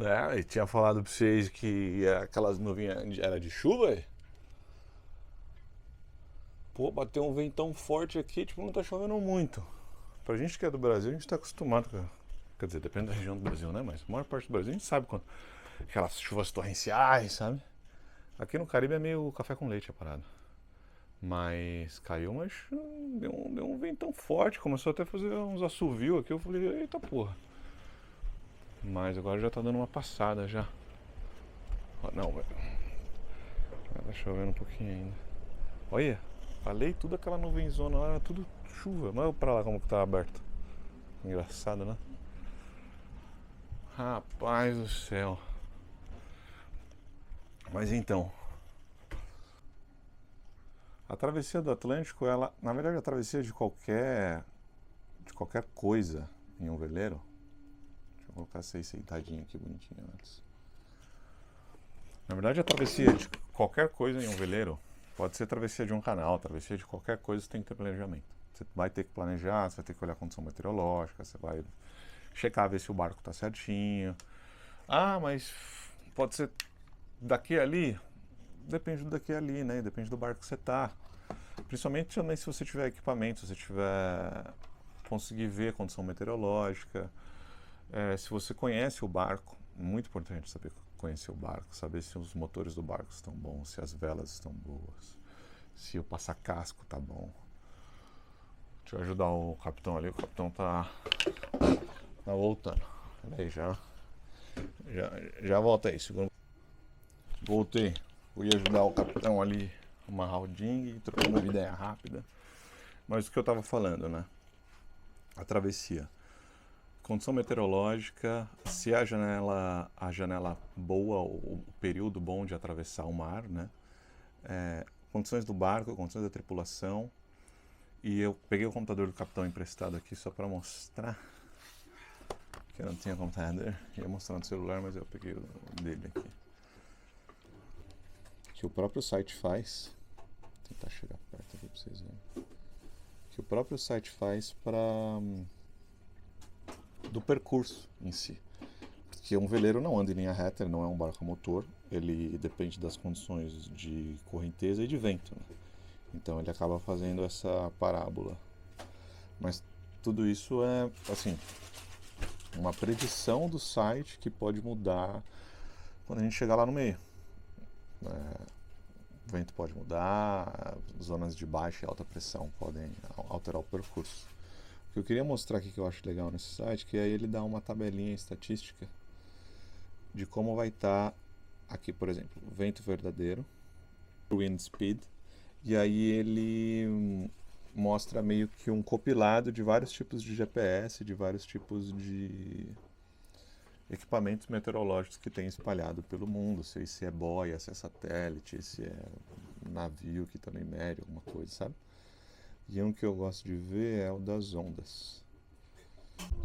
É, e tinha falado pra vocês que aquelas nuvens era de chuva, aí. Pô, bateu um ventão forte aqui, tipo, não tá chovendo muito. Pra gente que é do Brasil, a gente tá acostumado com. Quer dizer, depende da região do Brasil, né? Mas a maior parte do Brasil a gente sabe quando. Aquelas chuvas torrenciais, sabe? Aqui no Caribe é meio café com leite a parada. Mas caiu, mas deu um ventão forte, começou até a fazer uns assovios aqui. Eu falei, eita porra. Mas agora já tá dando uma passada já. Não, velho. Tá chovendo um pouquinho ainda. Olha, falei tudo aquela nuvenzona lá, tudo chuva. Mas olha pra lá como que tá aberto. Engraçado, né? Rapaz do céu. Mas então, a travessia do Atlântico, ela, na verdade, a travessia de qualquer coisa em um veleiro. Deixa eu colocar vocês sentadinho aqui bonitinho antes. Na verdade, a travessia de qualquer coisa em um veleiro pode ser travessia de um canal, travessia de qualquer coisa, você tem que ter planejamento. Você vai ter que planejar, você vai ter que olhar a condição meteorológica, você vai checar, ver se o barco está certinho. Ah, mas pode ser daqui a ali? Depende do daqui a ali, né? Depende do barco que você está. Principalmente também se você tiver equipamento, se você tiver conseguir ver a condição meteorológica, se você conhece o barco, muito importante saber conhecer o barco, saber se os motores do barco estão bons, se as velas estão boas, se o passacasco está bom. Deixa eu ajudar o capitão ali, o capitão tá voltando. Peraí, já volta aí, segura. Voltei. Eu ia ajudar o capitão ali a amarrar o ding, trocando uma ideia rápida. Mas o que eu tava falando, né? A travessia. Condição meteorológica, se a janela boa, o período bom de atravessar o mar, né? Condições do barco, condições da tripulação. E eu peguei o computador do capitão emprestado aqui só para mostrar que eu não tinha computador. Ia mostrar no celular, mas eu peguei o dele aqui. Que o próprio site faz. Vou tentar chegar perto aqui para vocês verem. Que o próprio site faz para do percurso em si. Porque um veleiro não anda em linha reta, ele não é um barco a motor, ele depende das condições de correnteza e de vento, né? Então ele acaba fazendo essa parábola. Mas tudo isso é, assim, uma predição do site que pode mudar quando a gente chegar lá no meio. O vento pode mudar, zonas de baixa e alta pressão podem alterar o percurso. O que eu queria mostrar aqui que eu acho legal nesse site, que aí ele dá uma tabelinha estatística de como vai estar aqui, por exemplo, vento verdadeiro, wind speed, e aí ele mostra meio que um compilado de vários tipos de GPS, de vários tipos de equipamentos meteorológicos que tem espalhado pelo mundo, se é boia, se é satélite, se é navio que também mede alguma coisa, sabe? E um que eu gosto de ver é o das ondas.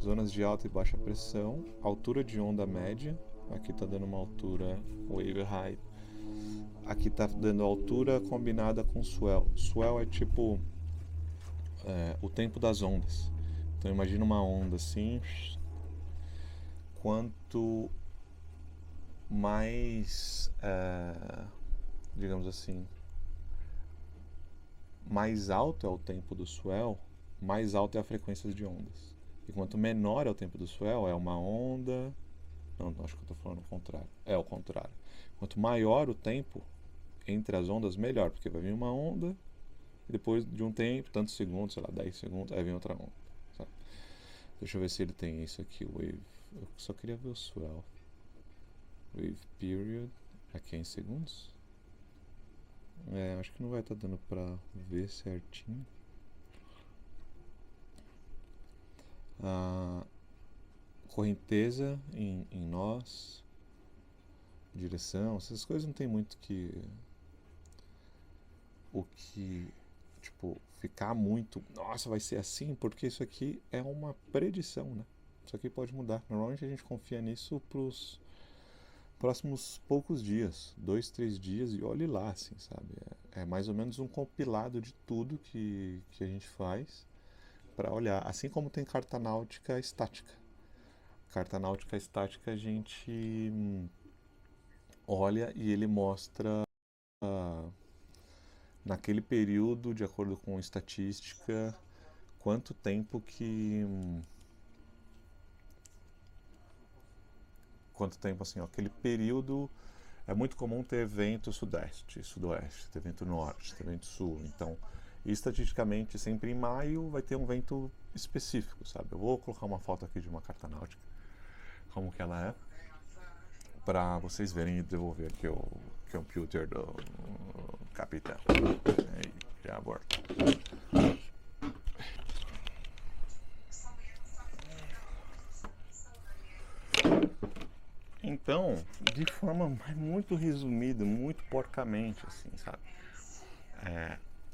Zonas de alta e baixa pressão, altura de onda média, aqui está dando uma altura wave height, aqui está dando altura combinada com swell. Swell é tipo o tempo das ondas. Então imagina uma onda assim, quanto mais, digamos assim, mais alto é o tempo do swell, mais alta é a frequência de ondas. E quanto menor é o tempo do swell, é uma onda. Não, acho que eu estou falando o contrário. É o contrário. Quanto maior o tempo entre as ondas, melhor, porque vai vir uma onda e depois de um tempo, tantos segundos, sei lá, 10 segundos, aí vem outra onda. Sabe? Deixa eu ver se ele tem isso aqui, wave. Eu só queria ver o swell. Wave period, aqui é em segundos. Acho que não vai estar dando pra ver certinho. Correnteza em nós, direção, essas coisas não tem muito o que tipo ficar muito, nossa, vai ser assim, porque isso aqui é uma predição, né? Isso aqui pode mudar. Normalmente a gente confia nisso pros próximos poucos dias, 2, 3 dias, e olhe lá, assim, sabe? É mais ou menos um compilado de tudo que a gente faz para olhar, assim como tem carta náutica estática. carta náutica estática a gente olha e ele mostra naquele período, de acordo com estatística, quanto tempo que quanto tempo assim, ó, aquele período é muito comum ter evento sudeste, sudoeste, ter evento norte, ter evento sul. Então, estatisticamente, sempre em maio vai ter um vento específico, sabe? Eu vou colocar uma foto aqui de uma carta náutica, como que ela é, para vocês verem e devolver aqui o computer do capitão. Aí, já aborto. Então, de forma muito resumida, muito porcamente, assim, sabe?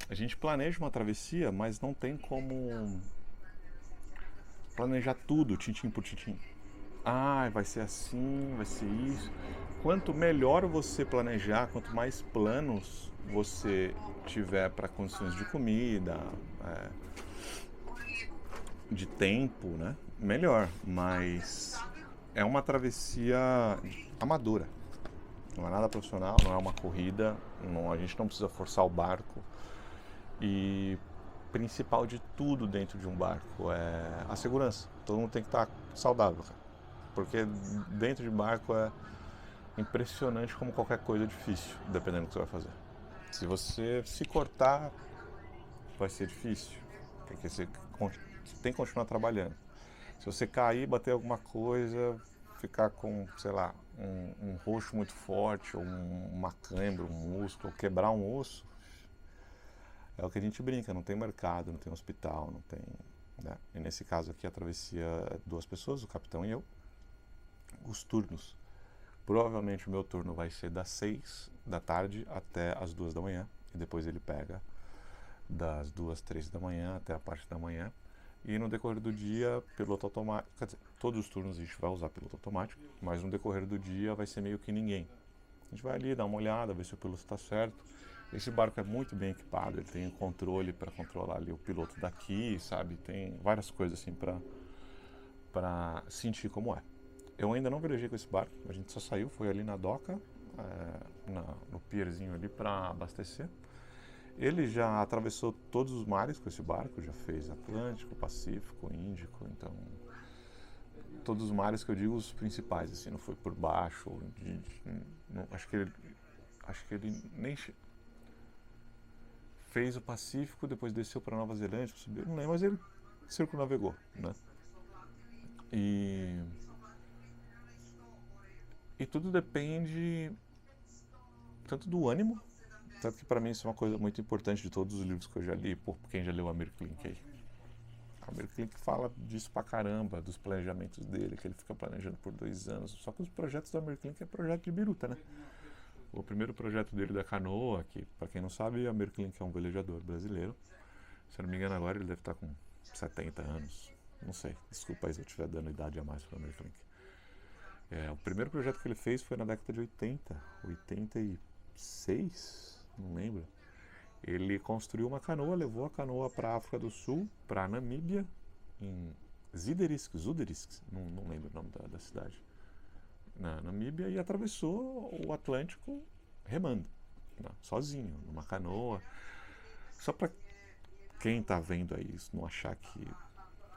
A gente planeja uma travessia, mas não tem como planejar tudo, tintim por tintim. Ah, vai ser assim, vai ser isso. Quanto melhor você planejar, quanto mais planos você tiver para condições de comida, é, de tempo, né? Melhor. Mas é uma travessia amadora. Não é nada profissional, não é uma corrida, a gente não precisa forçar o barco. E principal de tudo dentro de um barco é a segurança. Todo mundo tem que estar saudável, cara. Porque dentro de barco é impressionante como qualquer coisa é difícil, dependendo do que você vai fazer. Se você se cortar, vai ser difícil, porque você tem que continuar trabalhando. Se você cair, bater alguma coisa, ficar com, sei lá, um roxo muito forte, ou uma cãibra, um músculo, ou quebrar um osso, é o que a gente brinca, não tem mercado, não tem hospital, não tem... Né? E nesse caso aqui a travessia é 2 pessoas, o capitão e eu. Os turnos. Provavelmente o meu turno vai ser das 6 da tarde até as 2 da manhã. E depois ele pega das 2, 3 da manhã até a parte da manhã. E no decorrer do dia, piloto automático. Quer dizer, todos os turnos a gente vai usar piloto automático, mas no decorrer do dia vai ser meio que ninguém. A gente vai ali dar uma olhada, ver se o piloto está certo. Esse barco é muito bem equipado, ele tem controle para controlar ali o piloto daqui, sabe? Tem várias coisas assim para sentir como é. Eu ainda não velejei com esse barco, a gente só saiu, foi ali na doca, no pierzinho ali para abastecer. Ele já atravessou todos os mares com esse barco, já fez Atlântico, Pacífico, Índico, então todos os mares que eu digo os principais, assim, não foi por baixo, não, acho que ele nem fez o Pacífico, depois desceu para Nova Zelândia, subiu, não lembro, mas ele circunnavegou, né? E tudo depende tanto do ânimo, tanto que para mim isso é uma coisa muito importante de todos os livros que eu já li, por quem já leu o Amir Klink aí. O Amir Klink fala disso pra caramba, dos planejamentos dele, que ele fica planejando por 2 anos. Só que os projetos do Amir Klink é projeto de biruta, né? O primeiro projeto dele da canoa, que para quem não sabe, o Amir Klink é um velejador brasileiro. Se eu não me engano agora ele deve estar com 70 anos. Não sei, desculpa aí se eu estiver dando idade a mais para o Amir Klink. O primeiro projeto que ele fez foi na década de 80, 86, não lembro. Ele construiu uma canoa, levou a canoa para a África do Sul, para a Namíbia, em Zuderisk, não lembro o nome da cidade, na Namíbia, e atravessou o Atlântico remando, né, sozinho, numa canoa. Só para quem tá vendo aí isso não achar que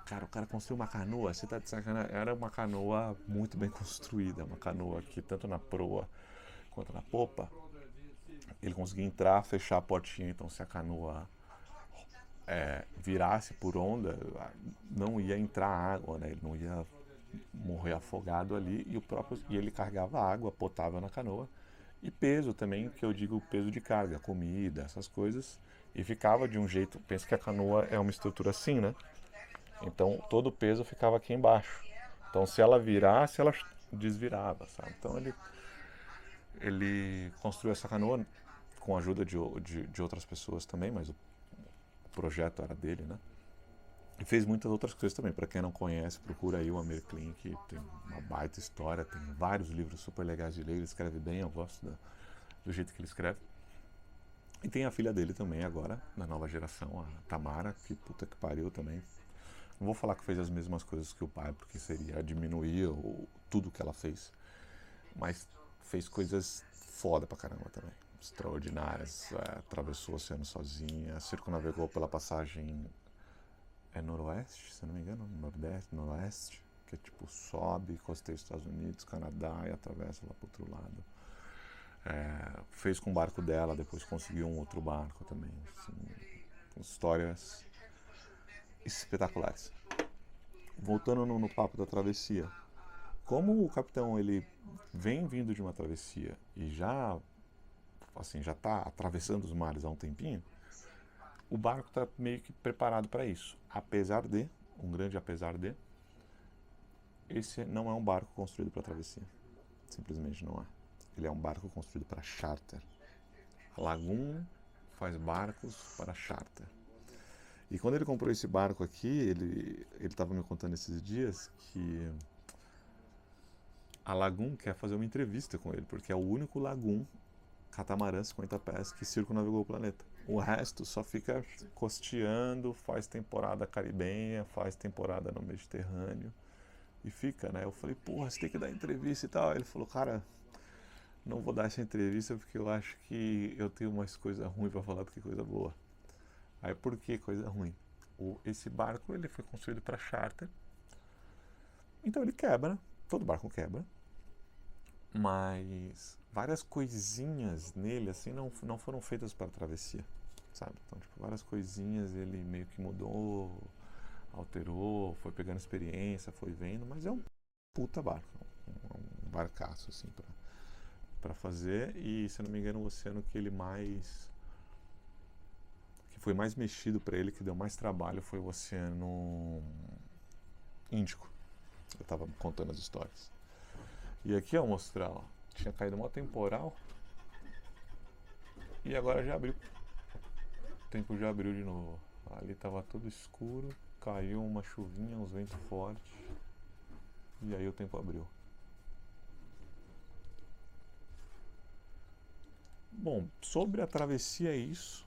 cara, o cara construiu uma canoa, você tá de sacanagem. Era uma canoa muito bem construída, uma canoa que tanto na proa quanto na popa, ele conseguia entrar, fechar a portinha, então se a canoa virasse por onda, não ia entrar água, né? Ele não ia morrer afogado ali, e ele carregava água potável na canoa, e peso também, que eu digo peso de carga, comida, essas coisas, e ficava de um jeito, pensa que a canoa é uma estrutura assim, né? Então todo o peso ficava aqui embaixo. Então se ela virasse, ela desvirava, sabe? Então ele construiu essa canoa com a ajuda de outras pessoas também, mas o projeto era dele, né? E fez muitas outras coisas também. Para quem não conhece, procura aí o Amir Klink, tem uma baita história, tem vários livros super legais de ler, ele escreve bem, eu gosto do jeito que ele escreve. E tem a filha dele também agora, da nova geração, a Tamara, que puta que pariu também. Não vou falar que fez as mesmas coisas que o pai, porque seria diminuir tudo que ela fez. Mas fez coisas foda pra caramba também. Extraordinárias. Atravessou o oceano sozinha, circunnavegou pela passagem noroeste, se não me engano, nordeste, noroeste, que é tipo sobe, costeia os Estados Unidos, Canadá e atravessa lá pro outro lado. Fez com o barco dela, depois conseguiu um outro barco também. Assim, histórias espetaculares. Voltando no papo da travessia, como o capitão ele vem vindo de uma travessia e já está atravessando os mares há um tempinho, o barco está meio que preparado para isso. Apesar de, um grande apesar de, esse não é um barco construído para travessia. Simplesmente não é. Ele é um barco construído para charter. A Lagoon faz barcos para charter. E quando ele comprou esse barco aqui, ele estava me contando esses dias que a Lagoon quer fazer uma entrevista com ele, porque é o único Lagoon catamarã 50 pés que circunnavegou o planeta. O resto só fica costeando, faz temporada caribenha, faz temporada no Mediterrâneo e fica, né? Eu falei, porra, você tem que dar entrevista e tal. Ele falou, cara, não vou dar essa entrevista porque eu acho que eu tenho mais coisa ruim para falar do que coisa boa. Aí por que coisa ruim? Esse barco ele foi construído para charter, então ele quebra, todo barco quebra, mas várias coisinhas nele assim não foram feitas para travessia, sabe? Então tipo, várias coisinhas ele meio que mudou, alterou, foi pegando experiência, foi vendo, mas é um puta barco, um barcaço assim para fazer. E se eu não me engano o oceano que foi mais mexido para ele, que deu mais trabalho, foi o Oceano Índico. Eu estava contando as histórias. E aqui, ó, mostrar, ó, tinha caído uma temporal e agora já abriu. O tempo já abriu de novo. Ali estava tudo escuro, caiu uma chuvinha, uns ventos fortes e aí o tempo abriu. Bom, sobre a travessia é isso.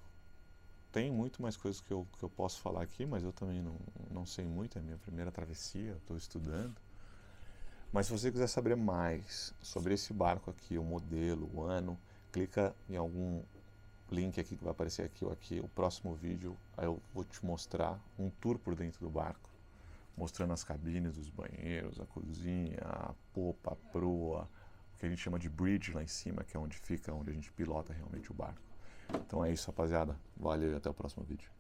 Tem muito mais coisas que eu posso falar aqui, mas eu também não sei muito, é a minha primeira travessia, estou estudando. Mas se você quiser saber mais sobre esse barco aqui, o modelo, o ano, clica em algum link aqui que vai aparecer aqui ou aqui, o próximo vídeo, aí eu vou te mostrar um tour por dentro do barco, mostrando as cabines, os banheiros, a cozinha, a popa, a proa, o que a gente chama de bridge lá em cima, que é onde a gente pilota realmente o barco. Então é isso, rapaziada. Valeu e até o próximo vídeo.